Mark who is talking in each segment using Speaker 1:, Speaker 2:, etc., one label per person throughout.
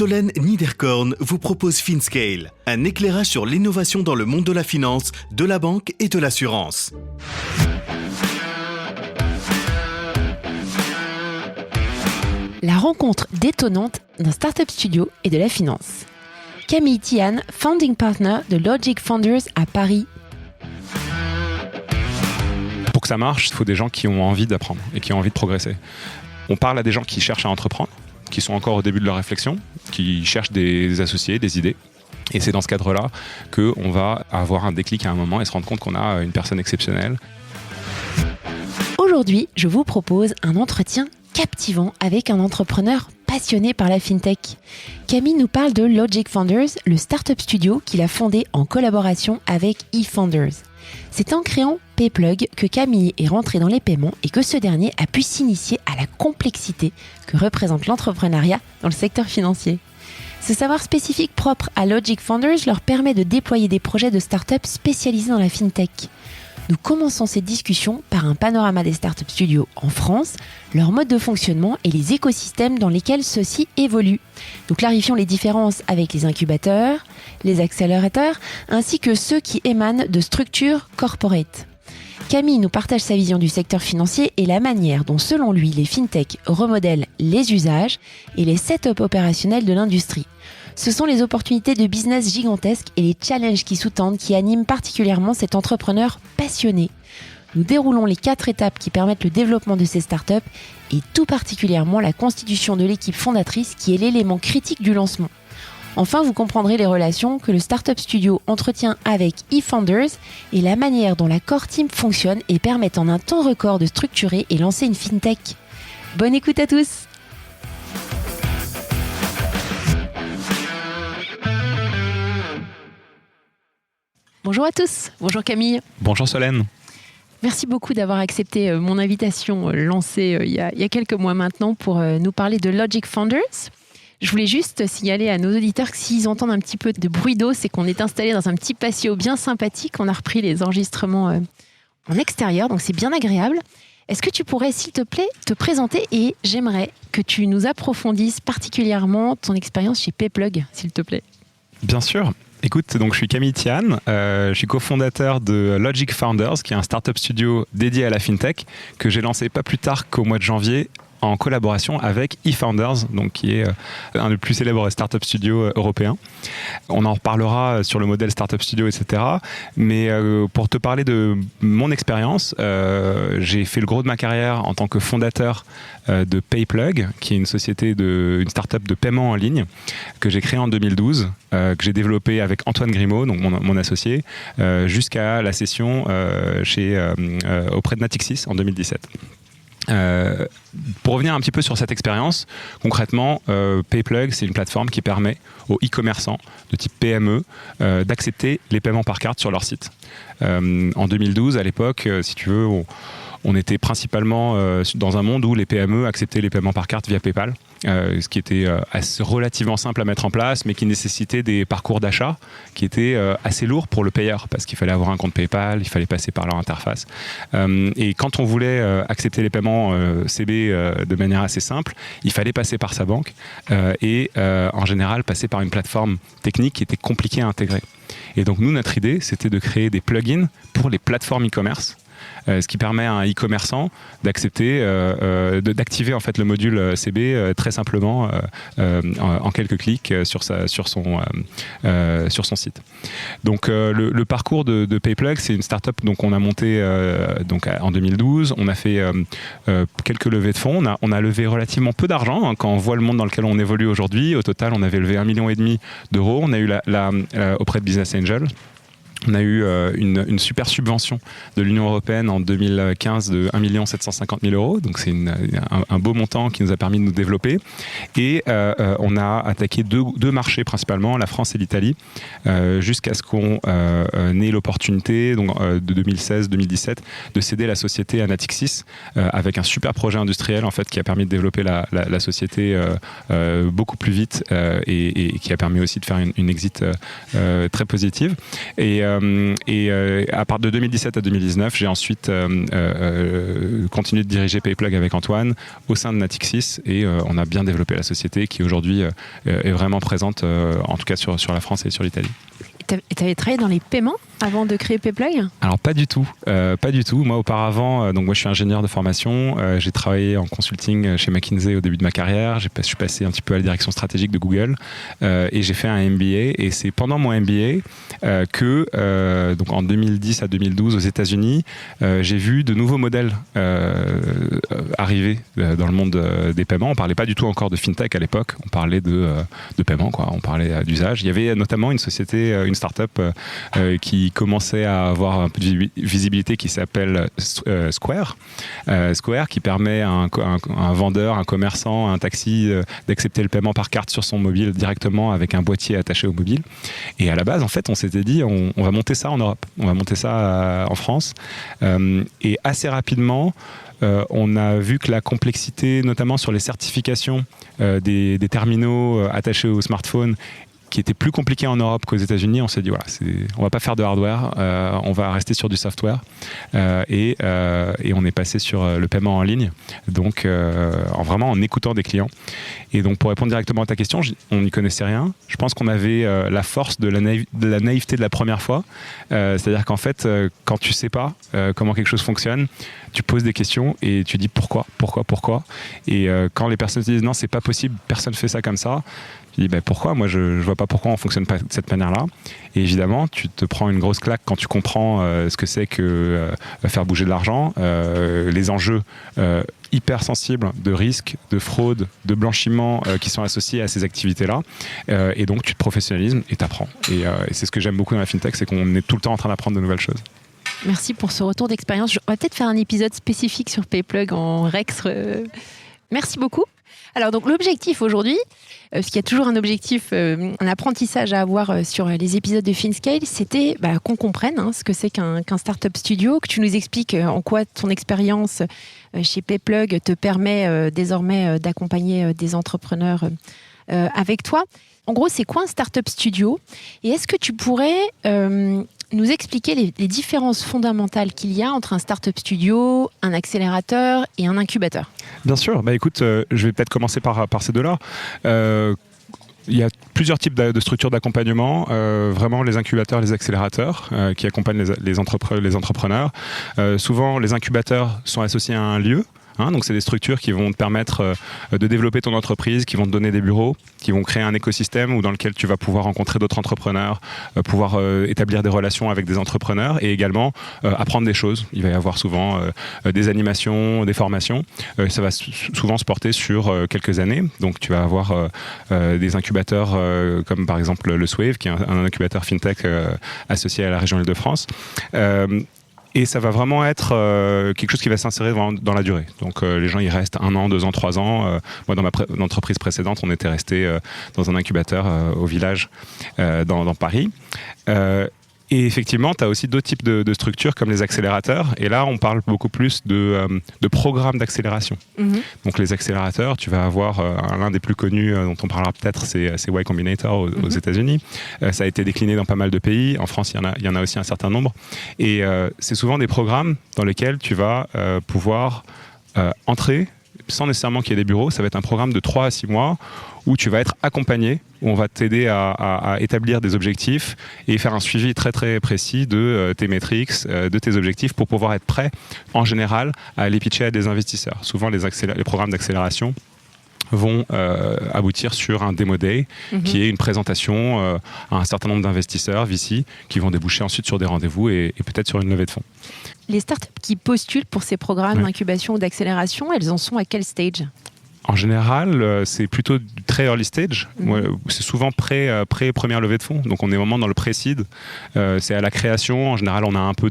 Speaker 1: Solène Niederkorn vous propose FinScale, un éclairage sur l'innovation dans le monde de la finance, de la banque et de l'assurance.
Speaker 2: La rencontre détonnante d'un startup studio et de la finance. Camille Thian, founding partner de Logic Founders à Paris.
Speaker 3: Pour que ça marche, il faut des gens qui ont envie d'apprendre et qui ont envie de progresser. On parle à des gens qui cherchent à entreprendre, qui sont encore au début de leur réflexion, qui cherchent des associés, des idées. Et c'est dans ce cadre-là qu'on va avoir un déclic à un moment et se rendre compte qu'on a une personne exceptionnelle.
Speaker 2: Aujourd'hui, je vous propose un entretien captivant avec un entrepreneur passionné par la fintech. Camille nous parle de Logic Founders, le startup studio qu'il a fondé en collaboration avec eFounders. C'est en créant Payplug que Camille est rentré dans les paiements et que ce dernier a pu s'initier à la complexité que représente l'entrepreneuriat dans le secteur financier. Ce savoir spécifique propre à Logic Founders leur permet de déployer des projets de start-up spécialisés dans la fintech. Nous commençons cette discussion par un panorama des startup studios en France, leur mode de fonctionnement et les écosystèmes dans lesquels ceux-ci évoluent. Nous clarifions les différences avec les incubateurs, les accélérateurs, ainsi que ceux qui émanent de structures corporate. Camille nous partage sa vision du secteur financier et la manière dont, selon lui, les fintechs remodèlent les usages et les setups opérationnels de l'industrie. Ce sont les opportunités de business gigantesques et les challenges qui sous-tendent qui animent particulièrement cet entrepreneur passionné. Nous déroulons les 4 étapes qui permettent le développement de ces startups et tout particulièrement la constitution de l'équipe fondatrice qui est l'élément critique du lancement. Enfin, vous comprendrez les relations que le Startup Studio entretient avec eFounders et la manière dont la core team fonctionne et permet en un temps record de structurer et lancer une fintech. Bonne écoute à tous! Bonjour à tous, bonjour Camille.
Speaker 3: Bonjour Solène.
Speaker 2: Merci beaucoup d'avoir accepté mon invitation lancée il y a quelques mois maintenant pour nous parler de Logic Founders. Je voulais juste signaler à nos auditeurs que s'ils entendent un petit peu de bruit d'eau, c'est qu'on est installé dans un petit patio bien sympathique. On a repris les enregistrements en extérieur, donc c'est bien agréable. Est-ce que tu pourrais, s'il te plaît, te présenter et j'aimerais que tu nous approfondisses particulièrement ton expérience chez Payplug, s'il te plaît.
Speaker 3: Bien sûr. Écoute, donc je suis Camille Thian, je suis cofondateur de Logic Founders, qui est un startup studio dédié à la fintech que j'ai lancé pas plus tard qu'au mois de janvier en collaboration avec eFounders, donc qui est un des plus célèbres startup studios européens. On en reparlera sur le modèle startup studio, etc. Mais pour te parler de mon expérience, j'ai fait le gros de ma carrière en tant que fondateur de Payplug, qui est une startup de paiement en ligne que j'ai créée en 2012, que j'ai développée avec Antoine Grimaud, donc mon associé, jusqu'à la cession auprès de Natixis en 2017. Pour revenir un petit peu sur cette expérience, concrètement, Payplug, c'est une plateforme qui permet aux e-commerçants de type PME d'accepter les paiements par carte sur leur site. En 2012, à l'époque, si tu veux, on était principalement dans un monde où les PME acceptaient les paiements par carte via PayPal, ce qui était relativement simple à mettre en place, mais qui nécessitait des parcours d'achat qui étaient assez lourds pour le payeur, parce qu'il fallait avoir un compte PayPal, il fallait passer par leur interface. Et quand on voulait accepter les paiements CB de manière assez simple, il fallait passer par sa banque et en général passer par une plateforme technique qui était compliquée à intégrer. Et donc nous, notre idée, c'était de créer des plugins pour les plateformes e-commerce, ce qui permet à un e-commerçant d'activer en fait le module CB très simplement en quelques clics sur son site. Donc le parcours de Payplug, c'est une startup donc on a monté en 2012. On a fait quelques levées de fonds. On a levé relativement peu d'argent hein, quand on voit le monde dans lequel on évolue aujourd'hui. Au total, on avait levé 1,5 million d'euros. On a eu auprès de Business Angel. On a eu une super subvention de l'Union européenne en 2015 de 1 750 000 euros. Donc c'est un beau montant qui nous a permis de nous développer. Et on a attaqué deux marchés principalement, la France et l'Italie, jusqu'à ce qu'on ait l'opportunité donc, de 2016-2017 de céder la société à Natixis avec un super projet industriel en fait, qui a permis de développer la société beaucoup plus vite et qui a permis aussi de faire une exit très positive. Et À partir de 2017 à 2019, j'ai ensuite continué de diriger PayPlug avec Antoine au sein de Natixis et on a bien développé la société qui aujourd'hui est vraiment présente, en tout cas sur la France et sur l'Italie.
Speaker 2: Et tu avais travaillé dans les paiements avant de créer PayPlug ?
Speaker 3: Alors pas du tout. Moi auparavant, donc moi je suis ingénieur de formation. J'ai travaillé en consulting chez McKinsey au début de ma carrière. Je suis passé un petit peu à la direction stratégique de Google et j'ai fait un MBA. Et c'est pendant mon MBA que, donc en 2010 à 2012 aux États-Unis, j'ai vu de nouveaux modèles arriver dans le monde des paiements. On parlait pas du tout encore de fintech à l'époque. On parlait de paiement, quoi. On parlait d'usage. Il y avait notamment une société, une start-up qui commençait à avoir un peu de visibilité qui s'appelle Square. Square qui permet à un vendeur, un commerçant, un taxi d'accepter le paiement par carte sur son mobile directement avec un boîtier attaché au mobile. Et à la base, en fait, on s'était dit on va monter ça en Europe, on va monter ça en France. Et assez rapidement, on a vu que la complexité, notamment sur les certifications des terminaux attachés au smartphone, qui était plus compliqué en Europe qu'aux États-Unis, on s'est dit voilà, on va pas faire de hardware, on va rester sur du software et on est passé sur le paiement en ligne, donc vraiment en écoutant des clients. Et donc pour répondre directement à ta question, on n'y connaissait rien. Je pense qu'on avait la force de la naïveté de la première fois, c'est-à-dire qu'en fait, quand tu sais pas comment quelque chose fonctionne, tu poses des questions et tu dis pourquoi. Et quand les personnes te disent non, c'est pas possible, personne fait ça comme ça. Tu dis pourquoi ? Moi, je vois pas pourquoi on fonctionne pas de cette manière-là. Et évidemment, tu te prends une grosse claque quand tu comprends ce que c'est que faire bouger de l'argent, les enjeux hyper sensibles de risque, de fraude, de blanchiment qui sont associés à ces activités-là. Et donc, tu te professionnalises et t'apprends. Et c'est ce que j'aime beaucoup dans la fintech, c'est qu'on est tout le temps en train d'apprendre de nouvelles choses.
Speaker 2: Merci pour ce retour d'expérience. On va peut-être faire un épisode spécifique sur PayPlug en Rex. Merci beaucoup. Alors donc l'objectif aujourd'hui, parce qu'il y a toujours un objectif, un apprentissage à avoir sur les épisodes de FinScale, c'était qu'on comprenne ce que c'est qu'un startup studio, que tu nous expliques en quoi ton expérience chez PayPlug te permet désormais d'accompagner des entrepreneurs avec toi. En gros, c'est quoi un startup studio ? Et est-ce que tu pourrais nous expliquer les différences fondamentales qu'il y a entre un startup studio, un accélérateur et un incubateur ?
Speaker 3: Bien sûr. Écoute, je vais peut-être commencer par ces deux-là. Il y a plusieurs types de structures d'accompagnement, vraiment les incubateurs, les accélérateurs qui accompagnent les entrepreneurs. Souvent, les incubateurs sont associés à un lieu. Donc c'est des structures qui vont te permettre de développer ton entreprise, qui vont te donner des bureaux, qui vont créer un écosystème dans lequel tu vas pouvoir rencontrer d'autres entrepreneurs, pouvoir établir des relations avec des entrepreneurs et également apprendre des choses. Il va y avoir souvent des animations, des formations. Ça va souvent se porter sur quelques années. Donc tu vas avoir des incubateurs comme par exemple le Swave, qui est un incubateur fintech associé à la région Île-de-France. Et ça va vraiment être quelque chose qui va s'insérer dans la durée. Donc les gens y restent 1 an, 2 ans, 3 ans. Moi, dans ma entreprise précédente, on était resté dans un incubateur au village dans Paris. Et effectivement, tu as aussi d'autres types de structures comme les accélérateurs. Et là, on parle beaucoup plus de programmes d'accélération. Donc les accélérateurs, tu vas avoir l'un des plus connus dont on parlera peut-être, c'est Y Combinator aux États-Unis. Ça a été décliné dans pas mal de pays. En France, il y en a aussi un certain nombre. Et c'est souvent des programmes dans lesquels tu vas pouvoir entrer sans nécessairement qu'il y ait des bureaux. Ça va être un programme de 3 à 6 mois où tu vas être accompagné, où on va t'aider à établir des objectifs et faire un suivi très très précis de tes métriques, de tes objectifs pour pouvoir être prêt en général à aller pitcher à des investisseurs. Souvent les programmes d'accélération vont aboutir sur un Demo Day qui est une présentation à un certain nombre d'investisseurs, VC, qui vont déboucher ensuite sur des rendez-vous et peut-être sur une levée de fonds.
Speaker 2: Les startups qui postulent pour ces programmes d'incubation ou d'accélération, elles en sont à quel stage ?
Speaker 3: En général, c'est plutôt très early stage. C'est souvent pré-première levée de fonds. Donc, on est vraiment dans le pré-seed. C'est à la création. En général, on a un peu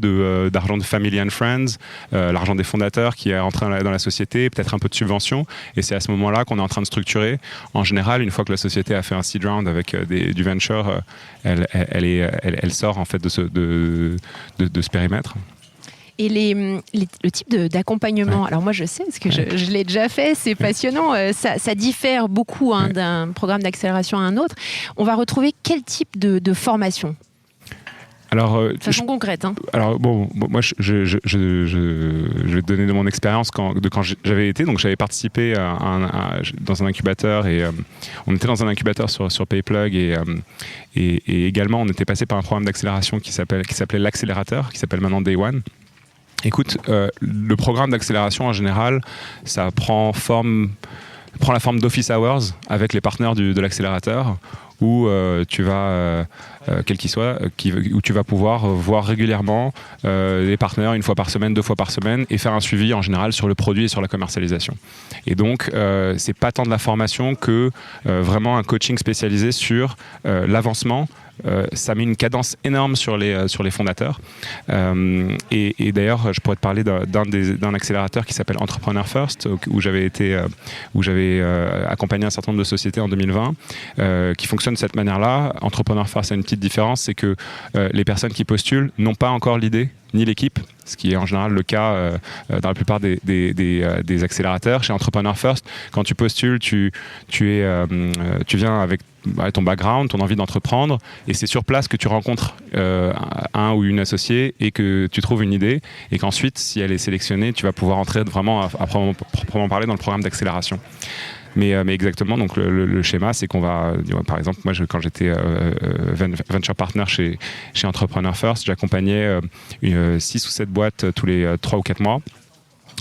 Speaker 3: d'argent de family and friends, l'argent des fondateurs qui est entré dans la société, peut-être un peu de subvention. Et c'est à ce moment-là qu'on est en train de structurer. En général, une fois que la société a fait un seed round avec du venture, elle sort en fait de ce périmètre.
Speaker 2: Et le type d'accompagnement, alors moi je sais, parce que je l'ai déjà fait, c'est passionnant, ça diffère beaucoup d'un programme d'accélération à un autre. On va retrouver quel type de formation ?
Speaker 3: Alors,
Speaker 2: De façon concrète. Hein.
Speaker 3: Alors moi je vais te donner de mon expérience quand j'avais été, donc j'avais participé dans un incubateur et on était dans un incubateur sur PayPlug et également on était passé par un programme d'accélération qui s'appelait l'accélérateur, qui s'appelle maintenant Day One. Écoute, le programme d'accélération en général, ça prend la forme d'office hours avec les partenaires de l'accélérateur, où tu vas, quel qu'il soit, où tu vas pouvoir voir régulièrement les partenaires une fois par semaine, 2 fois par semaine, et faire un suivi en général sur le produit et sur la commercialisation. Et donc, c'est pas tant de la formation que vraiment un coaching spécialisé sur l'avancement. Ça met une cadence énorme sur les fondateurs. Et d'ailleurs, je pourrais te parler d'un accélérateur qui s'appelle Entrepreneur First, où j'avais accompagné un certain nombre de sociétés en 2020, qui fonctionne de cette manière-là. Entrepreneur First a une petite différence, c'est que les personnes qui postulent n'ont pas encore l'idée ni l'équipe, ce qui est en général le cas dans la plupart des accélérateurs. Chez Entrepreneur First, quand tu postules, tu viens avec ton background, ton envie d'entreprendre, et c'est sur place que tu rencontres un ou une associée et que tu trouves une idée, et qu'ensuite, si elle est sélectionnée, tu vas pouvoir entrer vraiment à proprement parler dans le programme d'accélération. Mais exactement, donc le schéma, c'est qu'on va, par exemple, moi, quand j'étais venture partner chez Entrepreneur First, j'accompagnais 6 ou 7 boîtes tous les 3 ou 4 mois.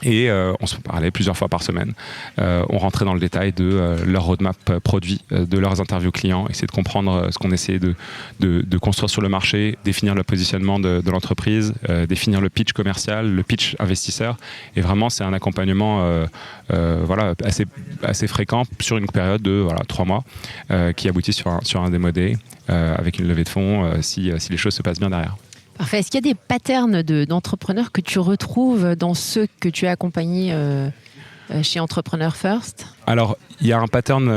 Speaker 3: Et on se parlait plusieurs fois par semaine. On rentrait dans le détail de leur roadmap produit, de leurs interviews clients, essayer de comprendre ce qu'on essayait de construire sur le marché, définir le positionnement de l'entreprise, définir le pitch commercial, le pitch investisseur. Et vraiment, c'est un accompagnement assez fréquent sur une période de 3 mois qui aboutit sur un démo day avec une levée de fonds si les choses se passent bien derrière.
Speaker 2: Parfait. Est-ce qu'il y a des patterns d'entrepreneurs que tu retrouves dans ceux que tu as accompagnés chez Entrepreneur First ?
Speaker 3: Alors, il y a un pattern.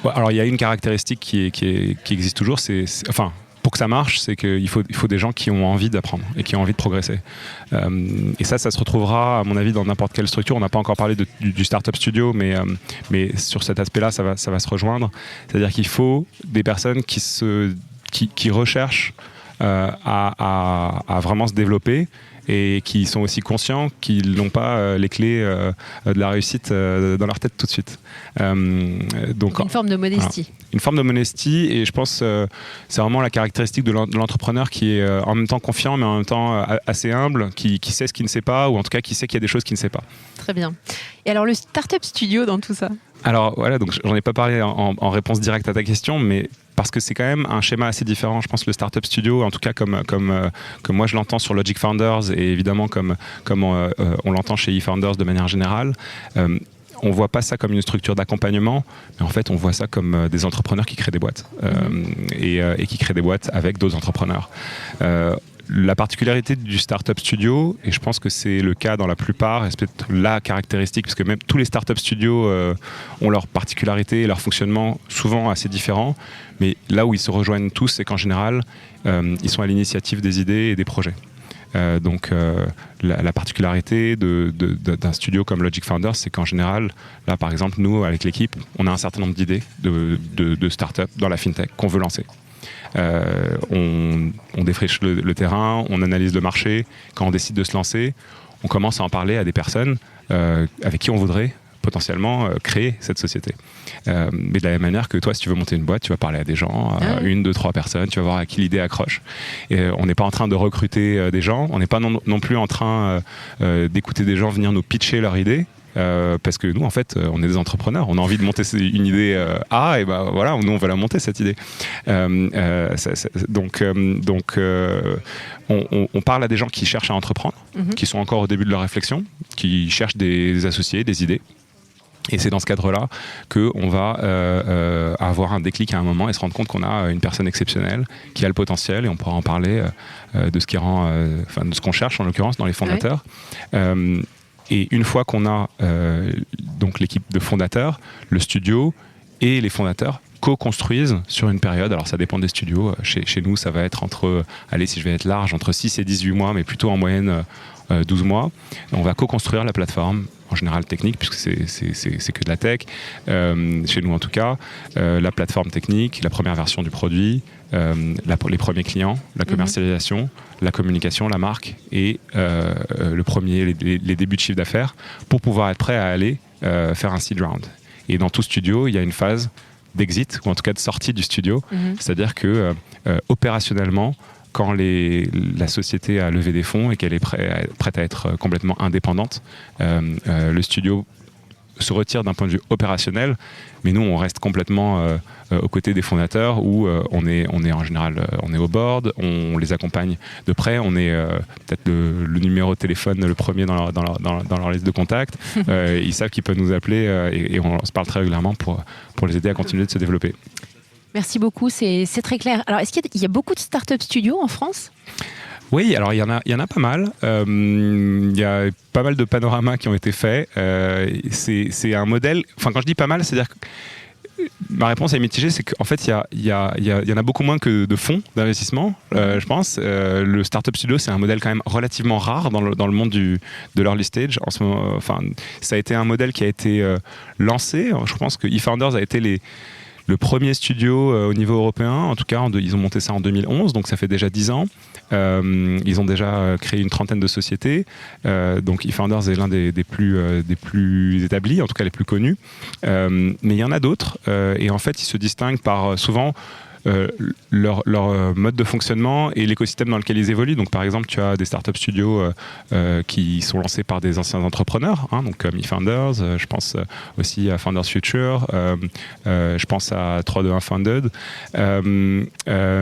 Speaker 3: Alors, il y a une caractéristique qui existe toujours. Pour que ça marche, c'est qu'il faut des gens qui ont envie d'apprendre et qui ont envie de progresser. Et ça se retrouvera, à mon avis, dans n'importe quelle structure. On n'a pas encore parlé du Startup Studio, mais sur cet aspect-là, ça va se rejoindre. C'est-à-dire qu'il faut des personnes qui recherchent à vraiment se développer et qui sont aussi conscients qu'ils n'ont pas les clés de la réussite dans leur tête tout de suite. Donc,
Speaker 2: une forme de modestie.
Speaker 3: Voilà. Une forme de modestie, et je pense c'est vraiment la caractéristique de l'entrepreneur qui est en même temps confiant mais en même temps assez humble, qui sait ce qu'il ne sait pas, ou en tout cas qui sait qu'il y a des choses qu'il ne sait pas.
Speaker 2: Très bien. Et alors le Startup Studio dans tout ça ?
Speaker 3: Alors voilà, donc j'en ai pas parlé en réponse directe à ta question, mais parce que c'est quand même un schéma assez différent. Je pense que le Startup Studio, en tout cas comme moi je l'entends sur Logic Founders, et évidemment comme on l'entend chez eFounders de manière générale, on ne voit pas ça comme une structure d'accompagnement, mais en fait on voit ça comme des entrepreneurs qui créent des boîtes et qui créent des boîtes avec d'autres entrepreneurs. La particularité du Startup Studio, et je pense que c'est le cas dans la plupart, et c'est peut-être la caractéristique, parce que même tous les Startup Studios ont leurs particularités et leur fonctionnement souvent assez différents, mais là où ils se rejoignent tous, c'est qu'en général, ils sont à l'initiative des idées et des projets. Donc la particularité d'un studio comme Logic Founders, c'est qu'en général, là par exemple, nous, avec l'équipe, on a un certain nombre d'idées de start-up dans la fintech qu'on veut lancer. On défriche le terrain, on analyse le marché. Quand on décide de se lancer, on commence à en parler à des personnes avec qui on voudrait potentiellement créer cette société. Mais de la même manière que toi, si tu veux monter une boîte, tu vas parler à des gens, 1, 2, 3 personnes, tu vas voir à qui l'idée accroche. Et on n'est pas en train de recruter des gens, on n'est pas non plus en train d'écouter des gens venir nous pitcher leur idée. Parce que nous, en fait, on est des entrepreneurs, on a envie de monter une idée A, et ben voilà, nous on va la monter cette idée. Donc, on parle à des gens qui cherchent à entreprendre, qui sont encore au début de leur réflexion, qui cherchent des associés, des idées. Et c'est dans ce cadre-là qu'on va avoir un déclic à un moment et se rendre compte qu'on a une personne exceptionnelle qui a le potentiel, et on pourra en parler de ce qui rend, de ce qu'on cherche en l'occurrence dans les fondateurs. Ouais. Et une fois qu'on a donc l'équipe de fondateurs, le studio et les fondateurs co-construisent sur une période. Alors ça dépend des studios. Chez nous, ça va être si je vais être large, entre 6 et 18 mois, mais plutôt en moyenne 12 mois. On va co-construire la plateforme, en général technique, puisque c'est que de la tech, chez nous en tout cas, la plateforme technique, la première version du produit, les premiers clients, la commercialisation, la communication, la marque et les débuts de chiffre d'affaires pour pouvoir être prêt à aller faire un seed round. Et dans tout studio, il y a une phase d'exit, ou en tout cas de sortie du studio, c'est-à-dire que opérationnellement, quand la société a levé des fonds et qu'elle est prête à être complètement indépendante, le studio se retire d'un point de vue opérationnel, mais nous on reste complètement aux côtés des fondateurs où on est en général on est au board, on les accompagne de près, on est peut-être le numéro de téléphone le premier dans leur liste de contacts. Ils savent qu'ils peuvent nous appeler et on se parle très régulièrement pour les aider à continuer de se développer.
Speaker 2: Merci beaucoup, c'est très clair. Alors, est-ce qu'il y a beaucoup de start-up studios en France ?
Speaker 3: Oui, alors il y en a pas mal. Il y a pas mal de panoramas qui ont été faits. C'est un modèle. Enfin, quand je dis pas mal, c'est-à-dire que ma réponse est mitigée, c'est qu'en fait, il y en a beaucoup moins que de fonds d'investissement, je pense. Le startup studio, c'est un modèle quand même relativement rare dans le monde de l'early stage. En ce moment, enfin, ça a été un modèle qui a été lancé. Je pense que eFounders a été le premier studio au niveau européen. En tout cas, ils ont monté ça en 2011, donc ça fait déjà 10 ans. Ils ont déjà créé une trentaine de sociétés. Donc eFounders est l'un des plus établis, en tout cas les plus connus. Mais il y en a d'autres. Et en fait, ils se distinguent par souvent leur mode de fonctionnement et l'écosystème dans lequel ils évoluent. Donc, par exemple, tu as des startup studios qui sont lancés par des anciens entrepreneurs, donc comme eFounders. Je pense aussi à Founders Future. Je pense à 321 Founded.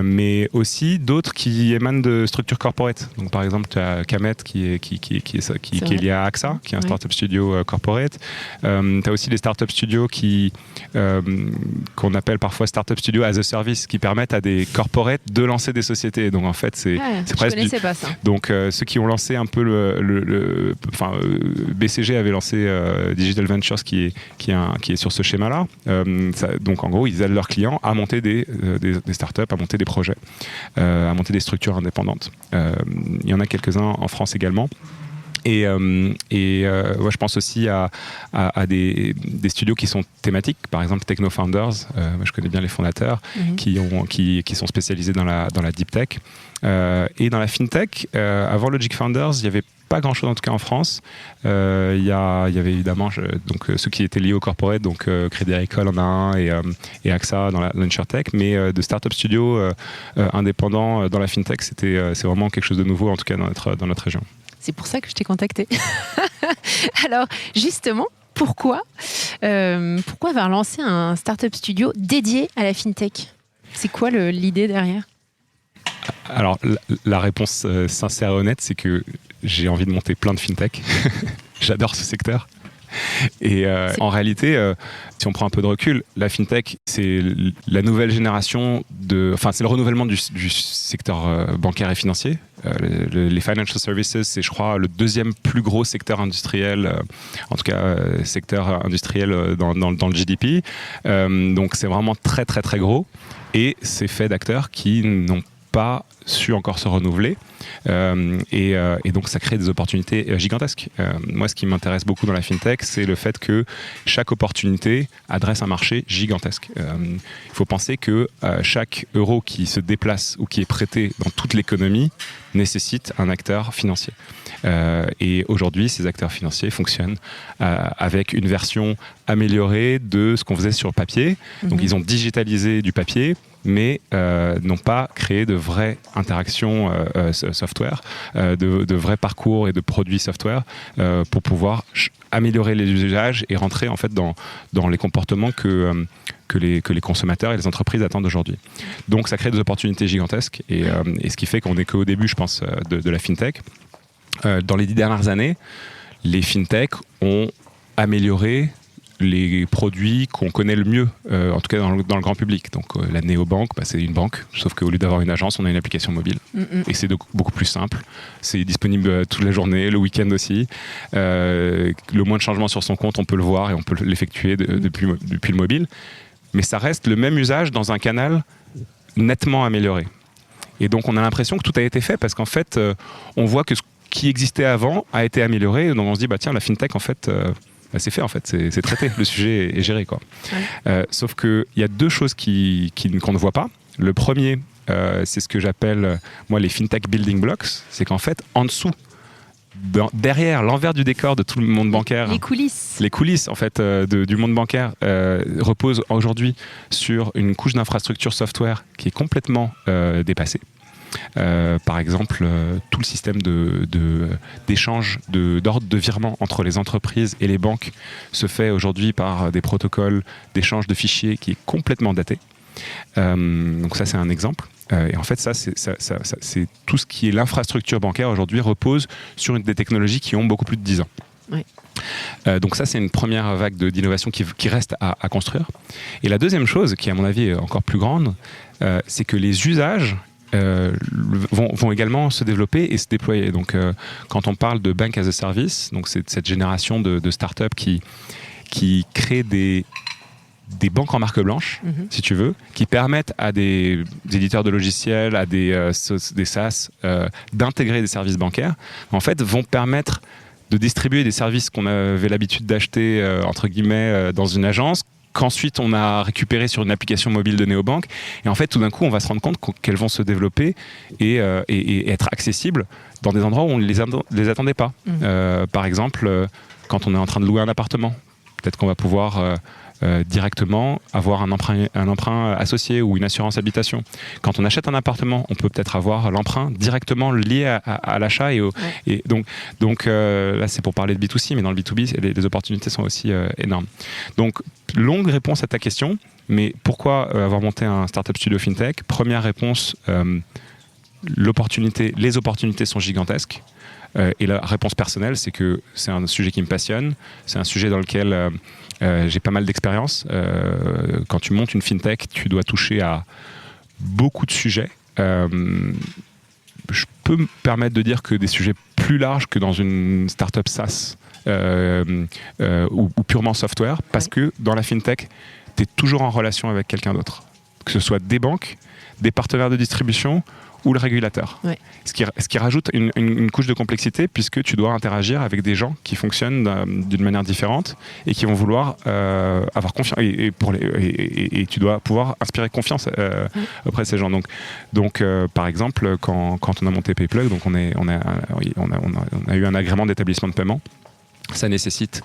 Speaker 3: Mais aussi d'autres qui émanent de structures corporate. Donc, par exemple, tu as Kamet qui est lié à AXA, qui est un startup studio corporate. Tu as aussi des startup studios qu'on appelle parfois startup studio as a service, qui permettent à des corporates de lancer des sociétés. Donc en fait, c'est presque.
Speaker 2: Je connaissais pas ça.
Speaker 3: Donc ceux qui ont lancé un peu BCG avait lancé Digital Ventures qui est sur ce schéma-là. Donc en gros, ils aident leurs clients à monter des startups, à monter des projets, à monter des structures indépendantes. Il y en a quelques-uns en France également. Et moi, je pense aussi à des studios qui sont thématiques, par exemple Techno Founders. Moi, je connais bien les fondateurs qui sont spécialisés dans la deep tech. Et dans la fintech, avant Logic Founders, il n'y avait pas grand-chose en tout cas en France. Il y avait évidemment ceux qui étaient liés au corporate, donc Crédit Agricole en a un et AXA dans la InsurTech, mais de start-up studios indépendants dans la fintech, c'est vraiment quelque chose de nouveau en tout cas dans notre région.
Speaker 2: C'est pour ça que je t'ai contacté. Alors, justement, pourquoi avoir lancé un startup studio dédié à la fintech ? C'est quoi l'idée derrière ?
Speaker 3: Alors, la réponse sincère et honnête, c'est que j'ai envie de monter plein de fintech. J'adore ce secteur. Et en réalité, si on prend un peu de recul, la fintech, c'est la nouvelle génération c'est le renouvellement du secteur bancaire et financier. Les financial services, c'est, je crois, le deuxième plus gros secteur industriel, en tout cas secteur industriel dans le GDP. Donc c'est vraiment très très très gros. Et c'est fait d'acteurs qui n'ont pas su encore se renouveler et donc ça crée des opportunités gigantesques. Moi, ce qui m'intéresse beaucoup dans la fintech, c'est le fait que chaque opportunité adresse un marché gigantesque. Il faut penser que chaque euro qui se déplace ou qui est prêté dans toute l'économie nécessite un acteur financier. Et aujourd'hui, ces acteurs financiers fonctionnent avec une version améliorée de ce qu'on faisait sur le papier. Donc, ils ont digitalisé du papier, mais n'ont pas créé de vraies interactions software, de vrais parcours et de produits software pour pouvoir améliorer les usages et rentrer en fait dans les comportements que les consommateurs et les entreprises attendent aujourd'hui. Donc ça crée des opportunités gigantesques et ce qui fait qu'on n'est qu'au début, je pense, de la fintech. Dans les 10 dernières années, les fintech ont amélioré les produits qu'on connaît le mieux, en tout cas dans le grand public. Donc la néobanque, c'est une banque, sauf qu'au lieu d'avoir une agence, on a une application mobile. Et c'est beaucoup plus simple. C'est disponible toute la journée, le week-end aussi. Le moins de changements sur son compte, on peut le voir et on peut l'effectuer depuis le mobile. mais ça reste le même usage dans un canal nettement amélioré. Et donc on a l'impression que tout a été fait parce qu'en fait, on voit que ce qui existait avant a été amélioré. Donc on se dit, bah tiens, la fintech, en fait, c'est fait, en fait, c'est traité, le sujet est géré, quoi. Ouais. Sauf qu'il y a deux choses qu'on ne voit pas. Le premier, c'est ce que j'appelle, moi, les fintech building blocks. C'est qu'en fait, en dessous, derrière l'envers du décor de tout le monde bancaire, les coulisses en fait du monde bancaire reposent aujourd'hui sur une couche d'infrastructure software qui est complètement dépassée. Par exemple, tout le système d'échange d'ordre de virement entre les entreprises et les banques se fait aujourd'hui par des protocoles d'échange de fichiers qui est complètement daté. Donc ça, c'est un exemple. Et en fait, ça, c'est tout ce qui est l'infrastructure bancaire aujourd'hui repose sur des technologies qui ont beaucoup plus de 10 ans. Oui. Donc ça, c'est une première vague d'innovation qui reste à construire. Et la deuxième chose, qui à mon avis est encore plus grande, c'est que les usages vont également se développer et se déployer. Donc quand on parle de Bank as a Service, donc c'est cette génération de startups qui créent des banques en marque blanche, si tu veux, qui permettent à des éditeurs de logiciels, à des SaaS, d'intégrer des services bancaires, en fait, vont permettre de distribuer des services qu'on avait l'habitude d'acheter, entre guillemets, dans une agence, qu'ensuite on a récupéré sur une application mobile de néobanque. Et en fait, tout d'un coup, on va se rendre compte qu'elles vont se développer et être accessibles dans des endroits où on ne les attendait pas. Par exemple, quand on est en train de louer un appartement, peut-être qu'on va pouvoir directement avoir un emprunt associé ou une assurance habitation. Quand on achète un appartement, on peut peut-être avoir l'emprunt directement lié à l'achat. Et donc là, c'est pour parler de B2C, mais dans le B2B, les opportunités sont aussi énormes. Donc, longue réponse à ta question, mais pourquoi avoir monté un startup studio fintech ? Première réponse, les opportunités sont gigantesques. Et la réponse personnelle, c'est que c'est un sujet qui me passionne, c'est un sujet dans lequel j'ai pas mal d'expérience. Quand tu montes une fintech, tu dois toucher à beaucoup de sujets. Je peux me permettre de dire que des sujets plus larges que dans une startup SaaS ou purement software, parce que dans la fintech, tu es toujours en relation avec quelqu'un d'autre. Que ce soit des banques, des partenaires de distribution ou le régulateur. Ouais. Ce qui rajoute une couche de complexité, puisque tu dois interagir avec des gens qui fonctionnent d'une manière différente et qui vont vouloir avoir confiance et tu dois pouvoir inspirer confiance auprès de ces gens. Donc par exemple, quand on a monté PayPlug, donc on a eu un agrément d'établissement de paiement. Ça nécessite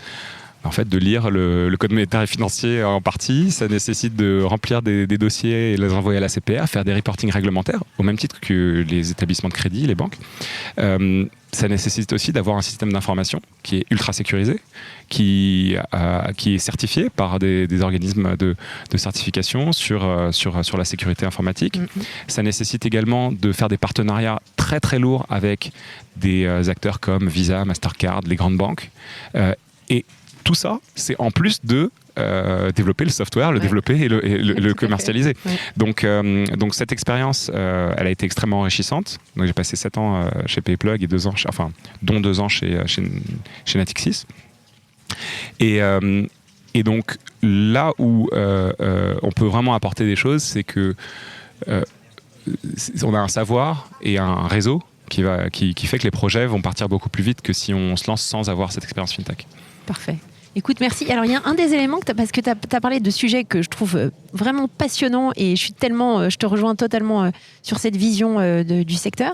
Speaker 3: en fait de lire le code monétaire et financier en partie, ça nécessite de remplir des dossiers et les envoyer à la CPR, faire des reportings réglementaires, au même titre que les établissements de crédit, les banques. Ça nécessite aussi d'avoir un système d'information qui est ultra sécurisé, qui est certifié par des organismes de certification sur la sécurité informatique. Ça nécessite également de faire des partenariats très très lourds avec des acteurs comme Visa, Mastercard, les grandes banques. Et tout ça, c'est en plus de développer le software, le développer et le commercialiser. Ouais. Donc cette expérience, elle a été extrêmement enrichissante. Donc j'ai passé 7 ans chez PayPlug et 2 ans, dont 2 ans chez Natixis. Et donc là où on peut vraiment apporter des choses, c'est que on a un savoir et un réseau qui fait que les projets vont partir beaucoup plus vite que si on se lance sans avoir cette expérience fintech.
Speaker 2: Parfait. Écoute, merci. Alors, il y a un des éléments, parce que tu as parlé de sujets que je trouve vraiment passionnants et je te rejoins totalement sur cette vision du secteur.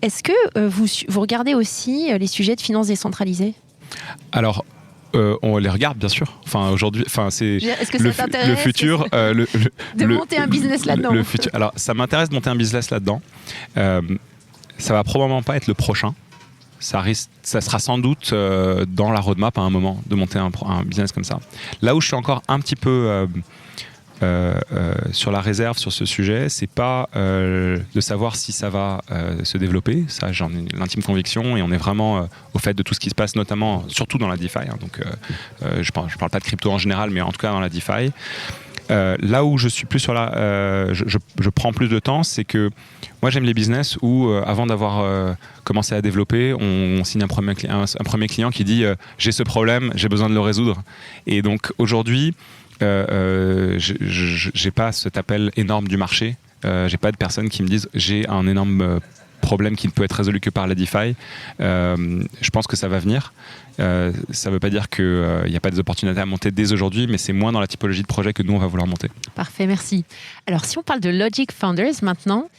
Speaker 2: Est-ce que vous regardez aussi les sujets de finances décentralisées ?
Speaker 3: Alors, on les regarde, bien sûr. Aujourd'hui, c'est
Speaker 2: est-ce que ça t'intéresse
Speaker 3: le futur.
Speaker 2: de monter un business là-dedans.
Speaker 3: Le futur. Alors, ça m'intéresse de monter un business là-dedans. Ça va probablement pas être le prochain. Ça sera sans doute dans la roadmap à un moment de monter un business comme ça. Là où je suis encore un petit peu sur la réserve sur ce sujet, c'est pas de savoir si ça va se développer. Ça, j'en ai l'intime conviction et on est vraiment au fait de tout ce qui se passe, notamment, surtout dans la DeFi. Donc, je parle pas de crypto en général, mais en tout cas dans la DeFi. Là où je suis plus sur je prends plus de temps, c'est que moi j'aime les business où avant d'avoir commencé à développer, on signe un premier client qui dit j'ai ce problème, j'ai besoin de le résoudre. Et donc aujourd'hui, j'ai pas cet appel énorme du marché. J'ai pas de personnes qui me disent j'ai un énorme problème qui ne peut être résolu que par la DeFi. Je pense que ça va venir. Ça ne veut pas dire qu'il n'y a pas des opportunités à monter dès aujourd'hui, mais c'est moins dans la typologie de projet que nous, on va vouloir monter.
Speaker 2: Parfait, merci. Alors, si on parle de Logic Founders maintenant,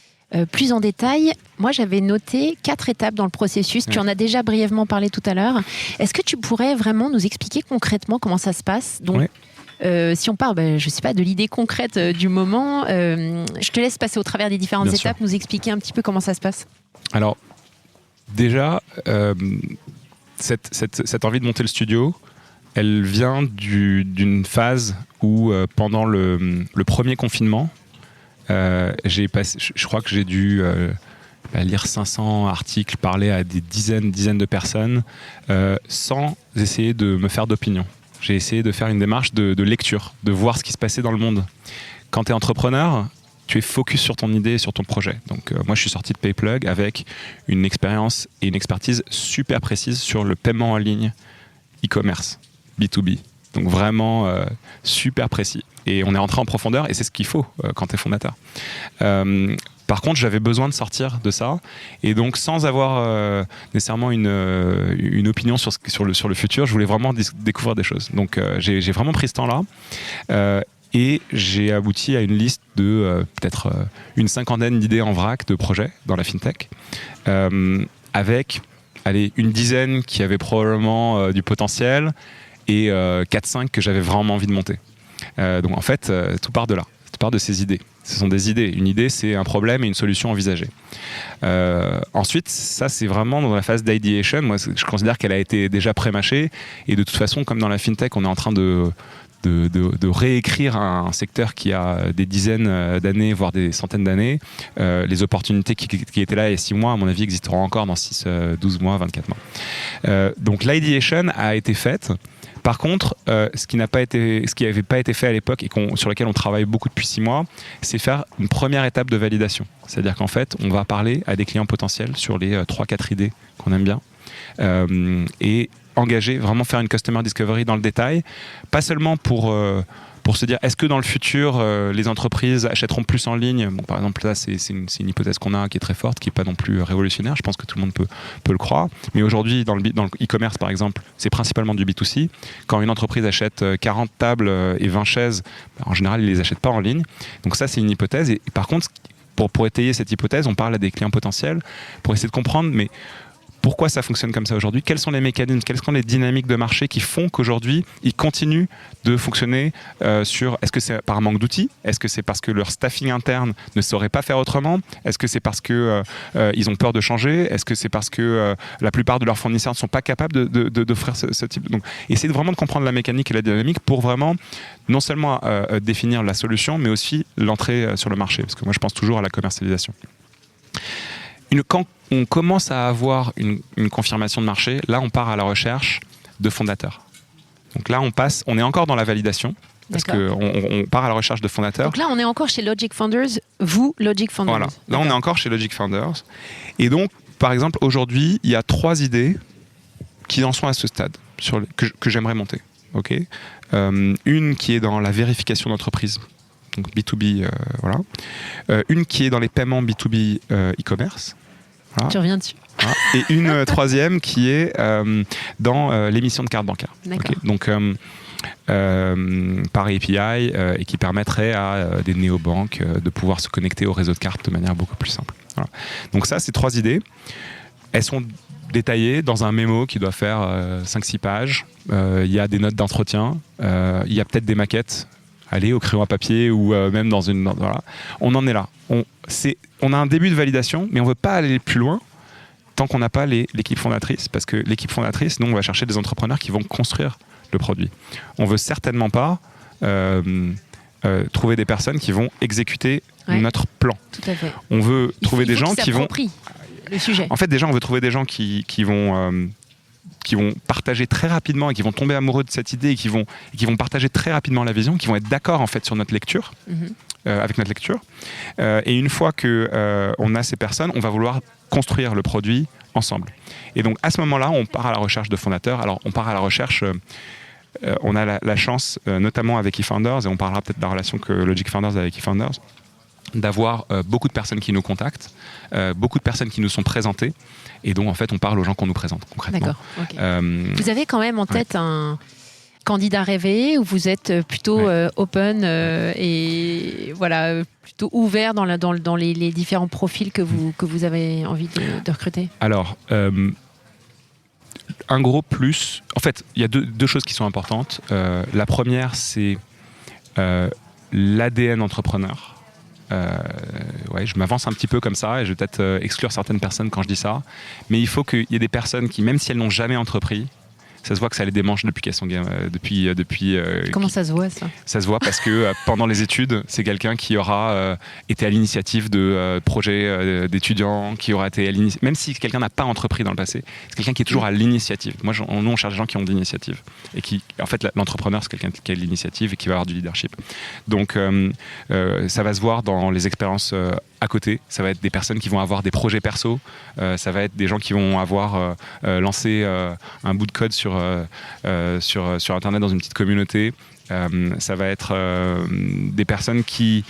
Speaker 2: plus en détail, moi, j'avais noté 4 étapes dans le processus. Tu en as déjà brièvement parlé tout à l'heure. Est-ce que tu pourrais vraiment nous expliquer concrètement comment ça se passe ? Donc, si on parle, je ne sais pas, de l'idée concrète du moment, je te laisse passer au travers des différentes étapes, nous expliquer un petit peu comment ça se passe.
Speaker 3: Alors, déjà, cette envie de monter le studio, elle vient d'une phase où, pendant le premier confinement, je crois que j'ai dû lire 500 articles, parler à des dizaines de personnes, sans essayer de me faire d'opinion. J'ai essayé de faire une démarche de lecture, de voir ce qui se passait dans le monde. Quand tu es entrepreneur, tu es focus sur ton idée et sur ton projet. Donc moi, je suis sorti de PayPlug avec une expérience et une expertise super précise sur le paiement en ligne, e-commerce, B2B. Donc vraiment super précis. Et on est rentré en profondeur et c'est ce qu'il faut quand tu es fondateur. Par contre, j'avais besoin de sortir de ça et donc sans avoir nécessairement une opinion sur le futur, je voulais vraiment découvrir des choses. Donc j'ai vraiment pris ce temps-là et j'ai abouti à une liste de peut-être une cinquantaine d'idées en vrac de projets dans la fintech avec une dizaine qui avaient probablement du potentiel et 4-5 que j'avais vraiment envie de monter. Donc en fait, tout part de là, tout part de ces idées. Ce sont des idées. Une idée, c'est un problème et une solution envisagée. Ensuite, ça, c'est vraiment dans la phase d'ideation. Moi, je considère qu'elle a été déjà pré-mâchée. Et de toute façon, comme dans la fintech, on est en train de réécrire un secteur qui a des dizaines d'années, voire des centaines d'années. Les opportunités qui étaient là il y a 6 mois, à mon avis, existeront encore dans 6, 12 mois, 24 mois. Donc l'ideation a été faite. Par contre, ce qui n'avait pas été fait à l'époque et sur lequel on travaille beaucoup depuis 6 mois, c'est faire une première étape de validation. C'est-à-dire qu'en fait, on va parler à des clients potentiels sur les 3-4 idées qu'on aime bien et engager, vraiment faire une customer discovery dans le détail, pas seulement pour se dire est-ce que dans le futur les entreprises achèteront plus en ligne. Bon, par exemple là c'est une hypothèse qu'on a qui est très forte, qui n'est pas non plus révolutionnaire, je pense que tout le monde peut le croire, mais aujourd'hui dans le e-commerce par exemple, c'est principalement du B2C. Quand une entreprise achète 40 tables et 20 chaises, en général ils ne les achètent pas en ligne, donc ça c'est une hypothèse et par contre pour étayer cette hypothèse, on parle à des clients potentiels pour essayer de comprendre mais pourquoi ça fonctionne comme ça aujourd'hui? Quels sont les mécanismes, quelles sont les dynamiques de marché qui font qu'aujourd'hui, ils continuent de fonctionner est-ce que c'est par manque d'outils? Est-ce que c'est parce que leur staffing interne ne saurait pas faire autrement? Est-ce que c'est parce que ils ont peur de changer? Est-ce que c'est parce que la plupart de leurs fournisseurs ne sont pas capables d'offrir ce type? Donc, essayez vraiment de comprendre la mécanique et la dynamique pour vraiment non seulement définir la solution, mais aussi l'entrée sur le marché. Parce que moi, je pense toujours à la commercialisation. Quand on commence à avoir une confirmation de marché, là on part à la recherche de fondateurs. Donc là on est encore dans la validation, parce qu'on part à la recherche de fondateurs.
Speaker 2: Donc là on est encore chez Logic Founders, Logic Founders.
Speaker 3: Voilà, là on est encore chez Logic Founders. Et donc par exemple aujourd'hui il y a 3 idées qui en sont à ce stade, que j'aimerais monter. Okay, une qui est dans la vérification d'entreprise. Donc B2B, voilà. Une qui est dans les paiements B2B e-commerce. Voilà.
Speaker 2: Tu reviens dessus.
Speaker 3: Voilà. Et une troisième qui est dans l'émission de carte bancaire. Okay. Donc par API et qui permettrait à des néobanques de pouvoir se connecter au réseau de cartes de manière beaucoup plus simple. Voilà. Donc ça, c'est 3 idées. Elles sont détaillées dans un mémo qui doit faire 5-6 pages. Il y a des notes d'entretien. Il y a peut-être des maquettes. Aller au crayon à papier ou même dans une... Voilà. On en est là. On a un début de validation, mais on ne veut pas aller plus loin tant qu'on n'a pas l'équipe fondatrice, parce que l'équipe fondatrice, nous, on va chercher des entrepreneurs qui vont construire le produit. On ne veut certainement pas trouver des personnes qui vont exécuter notre plan.
Speaker 2: Tout à fait.
Speaker 3: On veut trouver des gens qui vont...
Speaker 2: le sujet.
Speaker 3: En fait, déjà, on veut trouver des gens qui vont qui vont partager très rapidement et qui vont tomber amoureux de cette idée et qui vont partager très rapidement la vision, qui vont être d'accord en fait sur notre lecture, avec notre lecture. Et une fois que on a ces personnes, on va vouloir construire le produit ensemble. Et donc à ce moment-là, on part à la recherche de fondateurs. Alors on part à la recherche. On a la chance, notamment avec eFounders, et on parlera peut-être de la relation que Logic Founders a avec eFounders, d'avoir beaucoup de personnes qui nous contactent, beaucoup de personnes qui nous sont présentées, et donc en fait on parle aux gens qu'on nous présente concrètement.
Speaker 2: D'accord. Okay. Vous avez quand même en tête un candidat rêvé, ou vous êtes plutôt open et voilà, plutôt ouvert dans les différents profils que vous avez envie de recruter?
Speaker 3: Alors, un gros plus, en fait il y a deux choses qui sont importantes. La première, c'est l'ADN entrepreneur. Je m'avance un petit peu comme ça et je vais peut-être exclure certaines personnes quand je dis ça, mais il faut qu'il y ait des personnes qui, même si elles n'ont jamais entrepris, ça se voit que ça les démange depuis qu'elles sont depuis
Speaker 2: Comment ça se voit, ça?
Speaker 3: Ça se voit parce que pendant les études, c'est quelqu'un qui aura été à l'initiative de projets d'étudiants, qui aura été même si quelqu'un n'a pas entrepris dans le passé, c'est quelqu'un qui est toujours à l'initiative. Nous, on cherche des gens qui ont de l'initiative et qui, en fait, l'entrepreneur, c'est quelqu'un qui a de l'initiative et qui va avoir du leadership. Donc, ça va se voir dans les expériences à côté. Ça va être des personnes qui vont avoir des projets perso. Ça va être des gens qui vont avoir lancé un bout de code sur Internet dans une petite communauté. Ça va être des personnes qui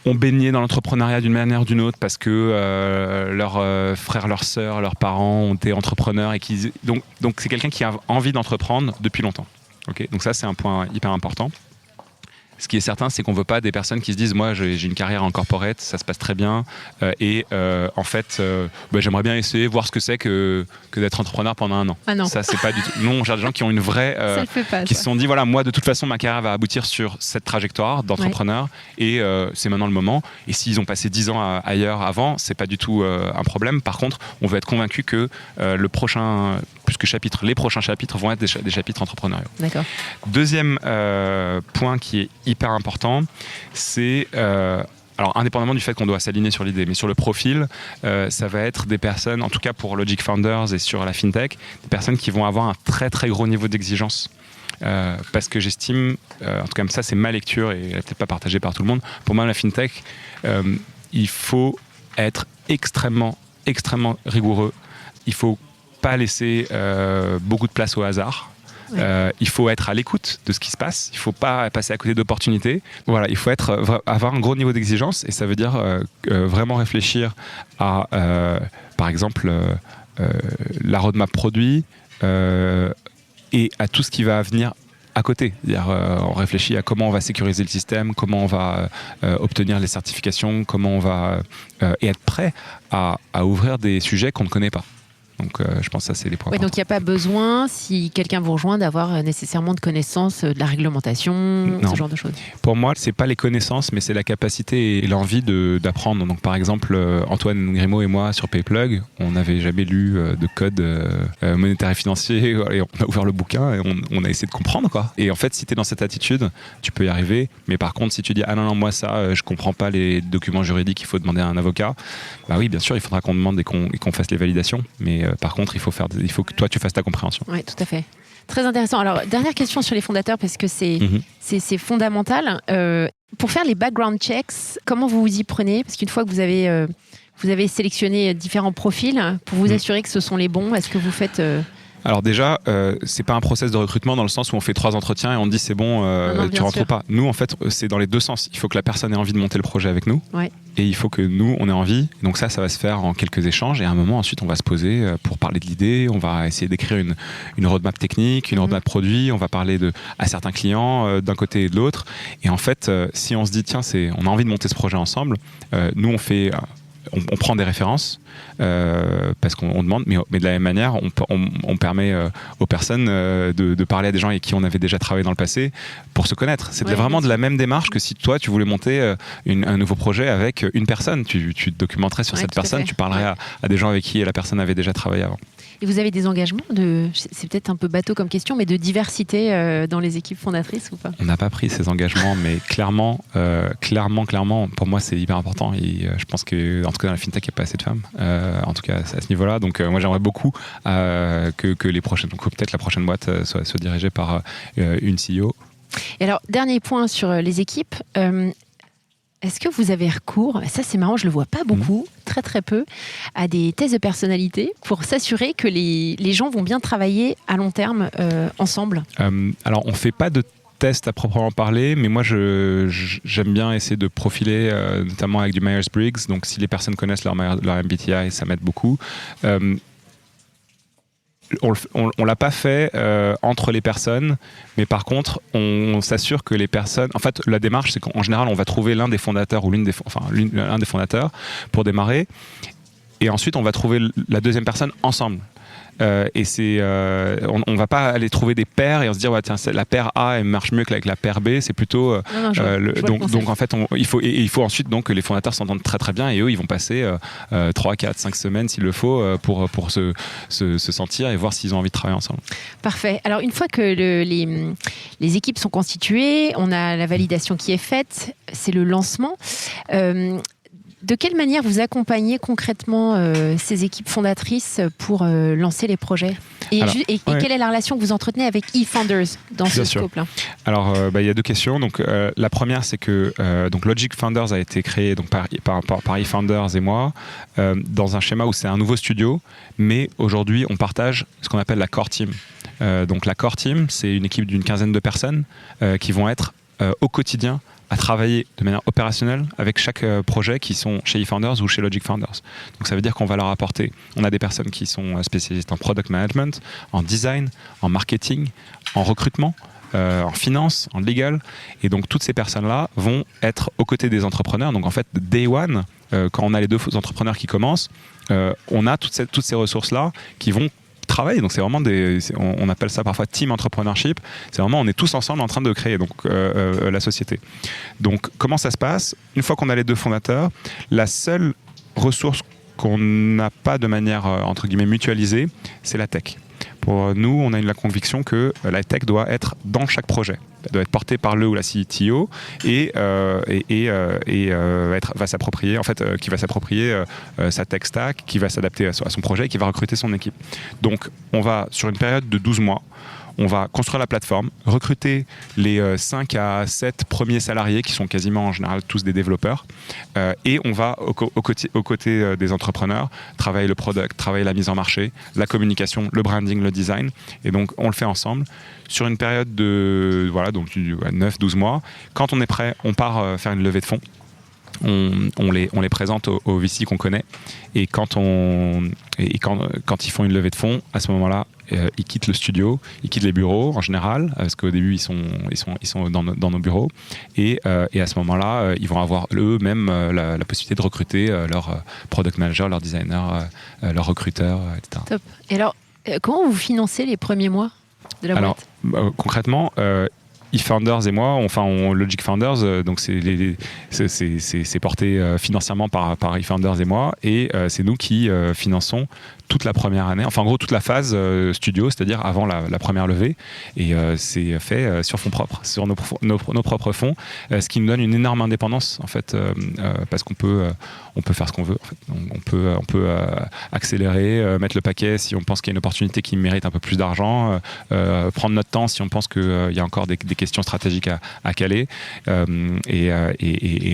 Speaker 3: ont baigné dans l'entrepreneuriat d'une manière ou d'une autre parce que leurs frères, leurs sœurs, leurs parents ont été entrepreneurs et donc c'est quelqu'un qui a envie d'entreprendre depuis longtemps. Okay, donc ça, c'est un point hyper important. Ce qui est certain, c'est qu'on ne veut pas des personnes qui se disent « moi j'ai une carrière en corporate, ça se passe très bien en fait j'aimerais bien essayer, voir ce que c'est que d'être entrepreneur pendant un an ».
Speaker 2: Ah non.
Speaker 3: Ça, c'est pas du tout. Non, on cherche des gens qui ont une vraie...
Speaker 2: ça le fait pas,
Speaker 3: qui
Speaker 2: ça.
Speaker 3: se sont dit « voilà, moi de toute façon ma carrière va aboutir sur cette trajectoire d'entrepreneur et c'est maintenant le moment ». Et s'ils ont passé 10 ans ailleurs avant, c'est pas du tout un problème. Par contre, on veut être convaincu que le prochain... plus que chapitre, les prochains chapitres vont être des chapitres entrepreneuriaux.
Speaker 2: D'accord.
Speaker 3: Deuxième point qui est hyper important, c'est, alors indépendamment du fait qu'on doit s'aligner sur l'idée, mais sur le profil, ça va être des personnes, en tout cas pour Logic Founders et sur la FinTech, des personnes qui vont avoir un très très gros niveau d'exigence. Parce que j'estime, en tout cas ça c'est ma lecture et elle n'est peut-être pas partagée par tout le monde, pour moi la FinTech, il faut être extrêmement rigoureux, il faut pas laisser beaucoup de place au hasard. Il faut être à l'écoute de ce qui se passe. Il ne faut pas passer à côté d'opportunités. Voilà, il faut avoir un gros niveau d'exigence et ça veut dire vraiment réfléchir à, par exemple, la roadmap produit et à tout ce qui va venir à côté. C'est-à-dire, on réfléchit à comment on va sécuriser le système, comment on va obtenir les certifications, comment on va et être prêt à ouvrir des sujets qu'on ne connaît pas. Donc je pense que ça c'est les points importants.
Speaker 2: Donc il n'y a pas besoin, si quelqu'un vous rejoint, d'avoir nécessairement de connaissances de la réglementation, ce genre de choses.
Speaker 3: Pour moi, c'est pas les connaissances, mais c'est la capacité et l'envie d'apprendre. Donc par exemple, Antoine Grimaud et moi sur PayPlug, on n'avait jamais lu de code monétaire et financier, et on a ouvert le bouquin et on a essayé de comprendre, quoi. Et en fait, si tu es dans cette attitude, tu peux y arriver. Mais par contre, si tu dis ah non moi ça, je comprends pas les documents juridiques, il faut demander à un avocat. Bah oui, bien sûr, il faudra qu'on demande et qu'on fasse les validations. Mais par contre, il faut que toi tu fasses ta compréhension.
Speaker 2: Oui, tout à fait. Très intéressant. Alors, dernière question sur les fondateurs, parce que c'est fondamental. Pour faire les background checks, comment vous vous y prenez? Parce qu'une fois que vous avez sélectionné différents profils, pour vous assurer que ce sont les bons, est-ce que vous faites...
Speaker 3: Alors déjà, c'est pas un process de recrutement dans le sens où on fait 3 entretiens et on dit c'est bon, tu rentres pas. Nous, en fait, c'est dans les deux sens. Il faut que la personne ait envie de monter le projet avec nous.
Speaker 2: Ouais.
Speaker 3: Et il faut que nous, on ait envie. Donc ça va se faire en quelques échanges. Et à un moment, ensuite, on va se poser pour parler de l'idée. On va essayer d'écrire une roadmap technique, une roadmap produit. On va parler à certains clients d'un côté et de l'autre. Et en fait, si on se dit, tiens, on a envie de monter ce projet ensemble, nous, on prend des références parce qu'on demande, mais de la même manière, on permet aux personnes de parler à des gens avec qui on avait déjà travaillé dans le passé pour se connaître. C'est vraiment de la même démarche que si toi, tu voulais monter un nouveau projet avec une personne. Tu te documenterais sur cette personne, tu parlerais à des gens avec qui la personne avait déjà travaillé avant.
Speaker 2: Et vous avez des engagements c'est peut-être un peu bateau comme question, mais de diversité dans les équipes fondatrices ou pas?
Speaker 3: On n'a pas pris ces engagements, mais clairement, pour moi, c'est hyper important. Et je pense que, en tout cas, dans la fintech, il n'y a pas assez de femmes. En tout cas, à ce niveau-là. Donc, moi, j'aimerais beaucoup que les prochaines, donc peut-être la prochaine boîte soit dirigée par une CEO.
Speaker 2: Et alors, dernier point sur les équipes. Est-ce que vous avez recours, ça c'est marrant, je le vois pas beaucoup, très très peu, à des tests de personnalité pour s'assurer que les gens vont bien travailler à long terme ensemble?
Speaker 3: Alors, on fait pas de tests à proprement parler, mais moi j'aime bien essayer de profiler, notamment avec du Myers-Briggs. Donc, si les personnes connaissent leur MBTI, ça m'aide beaucoup. On l'a pas fait entre les personnes, mais par contre, on s'assure que les personnes. En fait, la démarche, c'est qu'en général, on va trouver l'un des fondateurs ou l'un des fondateurs pour démarrer, et ensuite, on va trouver la deuxième personne ensemble. Et on va pas aller trouver des paires et on se dire ouais, tiens, la paire A elle marche mieux qu'avec la paire B. C'est plutôt donc en fait il faut ensuite donc que les fondateurs s'entendent très très bien, et eux ils vont passer 3, 4, 5 semaines s'il le faut pour se sentir et voir s'ils ont envie de travailler ensemble.
Speaker 2: Parfait. Alors une fois que les équipes sont constituées, on a la validation qui est faite, c'est le lancement. De quelle manière vous accompagnez concrètement ces équipes fondatrices pour lancer les projets? Et quelle est la relation que vous entretenez avec eFounders dans ce scope-là? Alors,
Speaker 3: il y a deux questions. Donc, la première, c'est que donc Logic Founders a été créé donc, par eFounders et moi dans un schéma où c'est un nouveau studio, mais aujourd'hui, on partage ce qu'on appelle la core team. Donc, la core team, c'est une équipe d'une quinzaine de personnes qui vont être au quotidien à travailler de manière opérationnelle avec chaque projet qui sont chez eFounders ou chez Logic Founders. Donc ça veut dire qu'on va leur apporter, on a des personnes qui sont spécialistes en product management, en design, en marketing, en recrutement, en finance, en legal, et donc toutes ces personnes-là vont être aux côtés des entrepreneurs. Donc en fait, day one, quand on a les deux entrepreneurs qui commencent, on a toutes ces ressources-là qui vont travail, donc c'est vraiment on appelle ça parfois team entrepreneurship, c'est vraiment on est tous ensemble en train de créer donc la société. Donc comment ça se passe? Une fois qu'on a les deux fondateurs, la seule ressource qu'on n'a pas de manière entre guillemets mutualisée, c'est la tech. Pour nous, on a la conviction que la tech doit être dans chaque projet. Elle doit être portée par le ou la CTO et va s'approprier, en fait, qui va s'approprier sa tech stack, qui va s'adapter à son projet et qui va recruter son équipe. Donc, on va, sur une période de 12 mois, on va construire la plateforme, recruter les 5 à 7 premiers salariés qui sont quasiment en général tous des développeurs, et on va aux côtés des entrepreneurs travailler le product, travailler la mise en marché, la communication, le branding, le design, et donc on le fait ensemble sur une période de 9-12 mois. Quand on est prêt, on part faire une levée de fonds. On les présente aux VC qu'on connaît, et quand ils font une levée de fonds, à ce moment-là, ils quittent le studio, ils quittent les bureaux en général, parce qu'au début ils sont dans nos bureaux, et à ce moment-là, ils vont avoir eux-mêmes la possibilité de recruter leur product manager, leur designer, leur recruteur, etc. Top.
Speaker 2: Et alors, comment vous financez les premiers mois de la boîte?
Speaker 3: Concrètement, eFounders et moi, Logic Founders, donc c'est porté financièrement par eFounders et moi, et c'est nous qui finançons toute la première année, enfin en gros toute la phase studio, c'est-à-dire avant la première levée, et c'est fait sur fonds propres, sur nos propres fonds, ce qui nous donne une énorme indépendance en fait, parce qu'on peut faire ce qu'on veut. En fait. On peut accélérer, mettre le paquet si on pense qu'il y a une opportunité qui mérite un peu plus d'argent, prendre notre temps si on pense qu'il y a encore des questions stratégiques à caler, et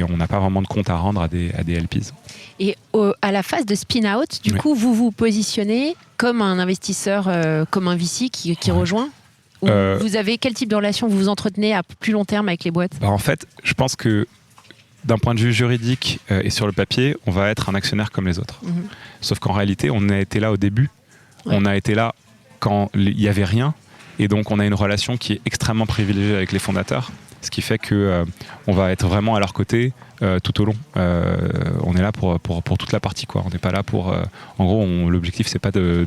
Speaker 3: on n'a pas vraiment de compte à rendre à des LPs.
Speaker 2: Et à la phase de spin-out, du coup, vous vous positionnez comme un investisseur, comme un VC qui rejoint? Ou vous avez quel type de relation vous entretenez à plus long terme avec les boîtes?
Speaker 3: En fait, je pense que d'un point de vue juridique et sur le papier, on va être un actionnaire comme les autres. Sauf qu'en réalité, on a été là au début, on a été là quand il n'y avait rien, et donc on a une relation qui est extrêmement privilégiée avec les fondateurs, ce qui fait qu'on va être vraiment à leur côté tout au long. On est là pour toute la partie, quoi. On n'est pas là pour... en gros, l'objectif, c'est pas de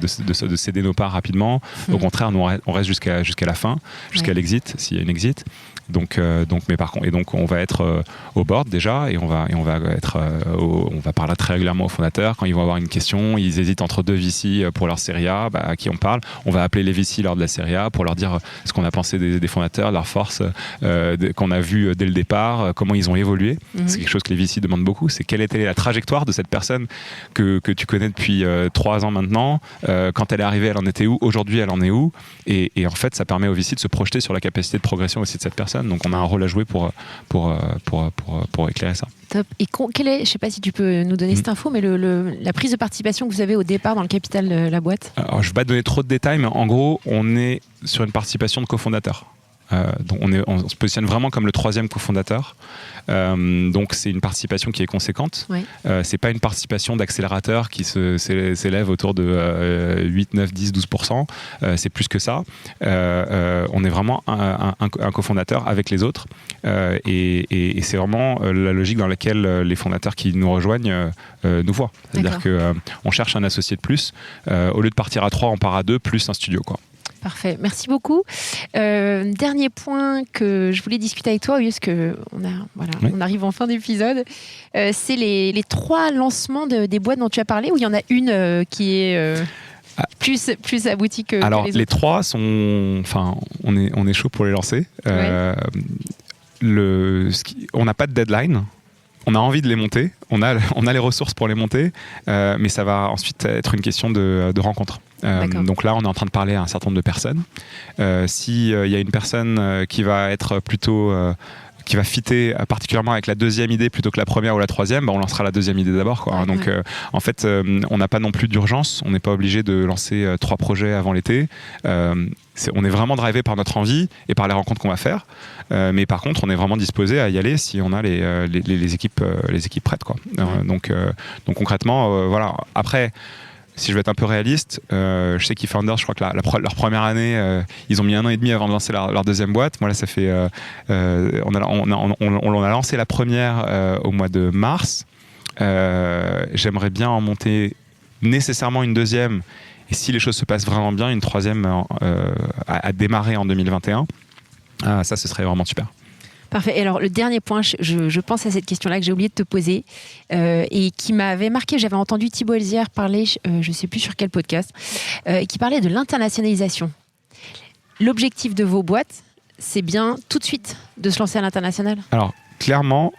Speaker 3: céder nos parts rapidement. Au contraire, nous, on reste jusqu'à la fin, jusqu'à l'exit, s'il y a une exit. Donc, mais par contre, et donc on va être au board déjà, et on va parler très régulièrement aux fondateurs quand ils vont avoir une question. Ils hésitent entre deux VC pour leur série A, à qui on parle. On va appeler les VC lors de la série A pour leur dire ce qu'on a pensé des fondateurs, leurs forces qu'on a vu dès le départ, comment ils ont évolué. C'est quelque chose que les VC demandent beaucoup. C'est quelle était la trajectoire de cette personne que tu connais depuis 3 ans maintenant. Quand elle est arrivée, elle en était où? Aujourd'hui, elle en est où? Et en fait, ça permet aux VC de se projeter sur la capacité de progression aussi de cette personne. Donc on a un rôle à jouer pour éclairer ça.
Speaker 2: Top. Et quelle est, je ne sais pas si tu peux nous donner cette info, mais la prise de participation que vous avez au départ dans le capital de la boîte? Alors,
Speaker 3: je ne vais pas donner trop de détails, mais en gros, on est sur une participation de cofondateurs. Donc on se positionne vraiment comme le 3e cofondateur. Donc c'est une participation qui est conséquente. Oui. C'est pas une participation d'accélérateur qui s'élève autour de 8, 9, 10, 12%. C'est plus que ça. On est vraiment un cofondateur avec les autres. Et c'est vraiment la logique dans laquelle les fondateurs qui nous rejoignent nous voient. C'est-à-dire qu'on cherche un associé de plus. Au lieu de partir à 3, on part à 2 plus un studio, quoi.
Speaker 2: Parfait, merci beaucoup. Dernier point que je voulais discuter avec toi, parce on arrive en fin d'épisode, c'est les 3 lancements des boîtes dont tu as parlé, où il y en a une qui est plus aboutie que
Speaker 3: alors,
Speaker 2: les autres.
Speaker 3: Les 3 sont... Enfin, on est chaud pour les lancer. Ouais. On n'a pas de deadline. On a envie de les monter, on a les ressources pour les monter, mais ça va ensuite être une question de rencontre. Donc là, on est en train de parler à un certain nombre de personnes. S'il y a une personne qui va être plutôt... qui va fitter particulièrement avec la 2e idée plutôt que la première ou la 3e, on lancera la 2e idée d'abord, quoi. Ouais, donc en fait, on n'a pas non plus d'urgence, on n'est pas obligé de lancer 3 projets avant l'été. On est vraiment drivé par notre envie et par les rencontres qu'on va faire, mais par contre on est vraiment disposé à y aller si on a les équipes prêtes, quoi. Donc concrètement, voilà. Après, si je veux être un peu réaliste, je sais qu'eFounders, je crois que leur première année, ils ont mis 1 an et demi avant de lancer leur 2e boîte. Moi là, ça fait, on a lancé la première au mois de mars. J'aimerais bien en monter nécessairement une 2e. Et si les choses se passent vraiment bien, une 3e à démarrer en 2021. Ça, ce serait vraiment super.
Speaker 2: Parfait. Et alors, le dernier point, je pense à cette question-là que j'ai oublié de te poser et qui m'avait marqué. J'avais entendu Thibaut Elzière parler, je ne sais plus sur quel podcast, qui parlait de l'internationalisation. L'objectif de vos boîtes, c'est bien tout de suite de se lancer à l'international? Alors,
Speaker 3: clairement,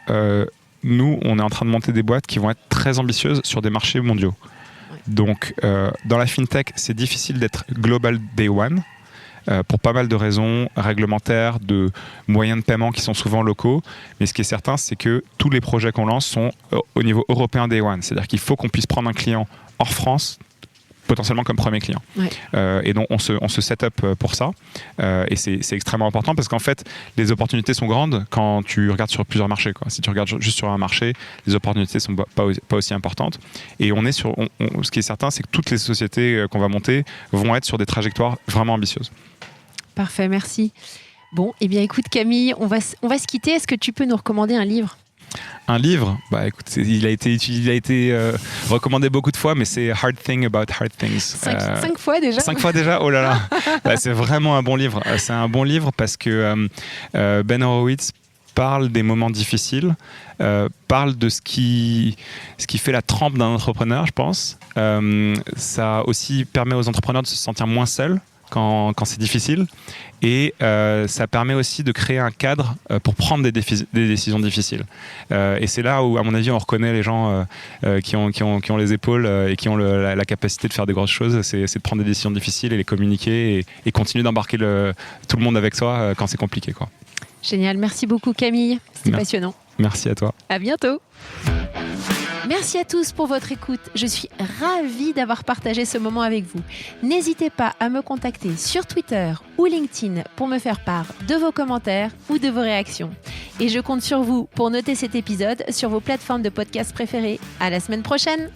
Speaker 3: nous, on est en train de monter des boîtes qui vont être très ambitieuses sur des marchés mondiaux. Donc, dans la fintech, c'est difficile d'être global day one pour pas mal de raisons réglementaires, de moyens de paiement qui sont souvent locaux. Mais ce qui est certain, c'est que tous les projets qu'on lance sont au niveau européen day one. C'est-à-dire qu'il faut qu'on puisse prendre un client hors France, potentiellement comme premier client. Ouais. Et donc on se set up pour ça, et c'est extrêmement important parce qu'en fait les opportunités sont grandes quand tu regardes sur plusieurs marchés, quoi. Si tu regardes juste sur un marché, les opportunités sont pas aussi importantes, et ce qui est certain, c'est que toutes les sociétés qu'on va monter vont être sur des trajectoires vraiment ambitieuses.
Speaker 2: Parfait, merci. Bon, eh bien écoute Camille, on va se quitter. Est-ce que tu peux nous recommander un livre?
Speaker 3: Un livre, écoute, il a été recommandé beaucoup de fois, mais c'est Hard Thing About Hard Things.
Speaker 2: 5 fois déjà.
Speaker 3: 5 fois déjà, oh là là. C'est vraiment un bon livre. C'est un bon livre parce que Ben Horowitz parle des moments difficiles, parle de ce qui fait la trempe d'un entrepreneur, je pense. Ça aussi permet aux entrepreneurs de se sentir moins seuls quand c'est difficile, et ça permet aussi de créer un cadre pour prendre des décisions difficiles, et c'est là où à mon avis on reconnaît les gens qui ont les épaules et qui ont la capacité de faire des grosses choses. C'est de prendre des décisions difficiles et les communiquer et continuer d'embarquer tout le monde avec soi quand c'est compliqué, quoi.
Speaker 2: Génial, merci beaucoup Camille, c'était passionnant.
Speaker 3: Merci à toi.
Speaker 2: À bientôt. Merci à tous pour votre écoute. Je suis ravie d'avoir partagé ce moment avec vous. N'hésitez pas à me contacter sur Twitter ou LinkedIn pour me faire part de vos commentaires ou de vos réactions. Et je compte sur vous pour noter cet épisode sur vos plateformes de podcast préférées. À la semaine prochaine.